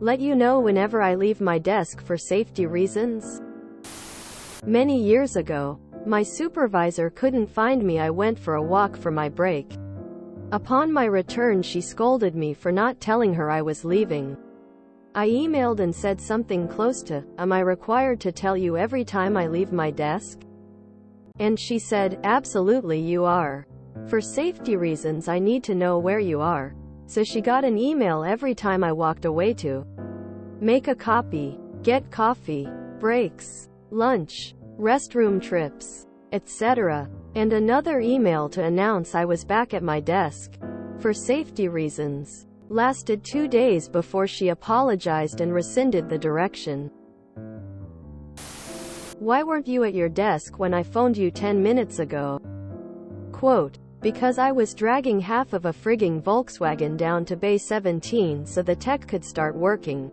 Let you know whenever I leave my desk for safety reasons. Many years ago, my supervisor couldn't find me. I went for a walk for my break. Upon my return, she scolded me for not telling her I was leaving. I emailed and said something close to, "Am I required to tell you every time I leave my desk?" And she said, "Absolutely you are. For safety reasons I need to know where you are." So she got an email every time I walked away to make a copy, get coffee, breaks, lunch, restroom trips, etc. And another email to announce I was back at my desk. For safety reasons. Lasted 2 days before she apologized and rescinded the direction. Why weren't you at your desk when I phoned you 10 minutes ago? Quote, because I was dragging half of a frigging Volkswagen down to Bay 17 so the tech could start working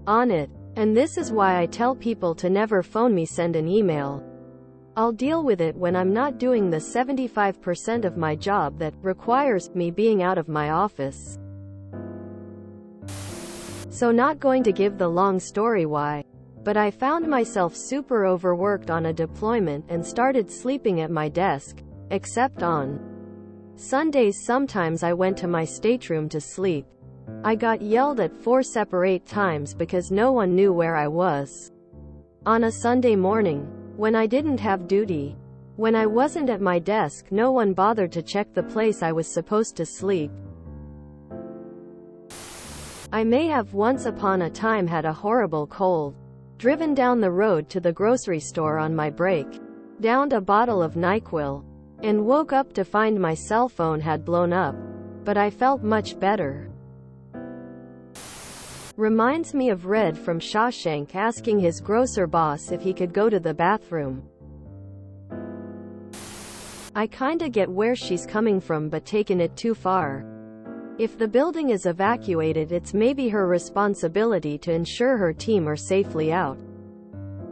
on it. And this is why I tell people to never phone me, send an email. I'll deal with it when I'm not doing the 75% of my job that requires me being out of my office. So not going to give the long story why, but I found myself super overworked on a deployment and started sleeping at my desk, except on Sundays. Sometimes I went to my stateroom to sleep. I got yelled at 4 separate times because no one knew where I was. On a Sunday morning, when I didn't have duty, when I wasn't at my desk, no one bothered to check the place I was supposed to sleep. I may have once upon a time had a horrible cold, driven down the road to the grocery store on my break, downed a bottle of NyQuil, and woke up to find my cell phone had blown up, but I felt much better. Reminds me of Red from Shawshank asking his grocer boss if he could go to the bathroom. I kinda get where she's coming from, but taken it too far. If the building is evacuated, it's maybe her responsibility to ensure her team are safely out.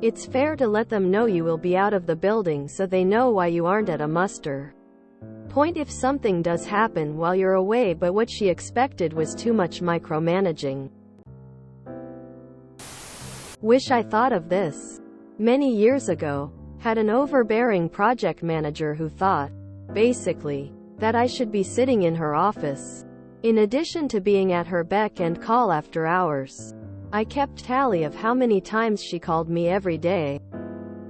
It's fair to let them know you will be out of the building so they know why you aren't at a muster point if something does happen while you're away, but what she expected was too much micromanaging. Wish I thought of this many years ago. Had an overbearing project manager who thought, basically, that I should be sitting in her office, in addition to being at her beck and call after hours. I kept tally of how many times she called me every day,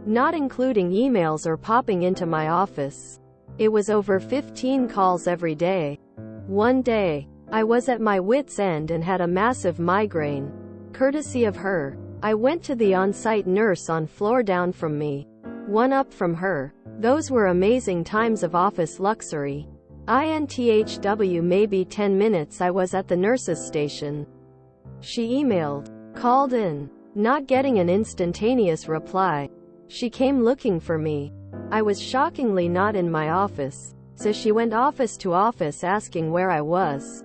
not including emails or popping into my office. It was over 15 calls every day. One day, I was at my wit's end and had a massive migraine. Courtesy of her, I went to the on-site nurse on floor down from me, one up from her. Those were amazing times of office luxury. INTHW maybe 10 minutes I was at the nurse's station. She emailed, called in, not getting an instantaneous reply. She came looking for me. I was shockingly not in my office, so she went office to office asking where I was.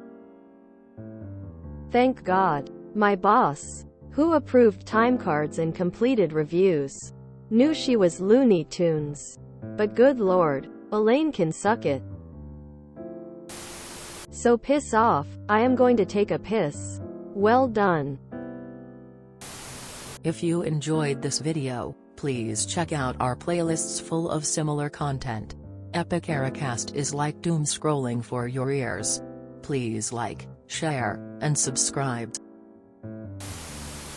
Thank God. My boss, who approved timecards and completed reviews, knew she was Looney Tunes. But good Lord, Elaine can suck it. So piss off. I am going to take a piss. Well done. If you enjoyed this video, please check out our playlists full of similar content. Epic Ericast is like doom scrolling for your ears. Please like, share, and subscribe.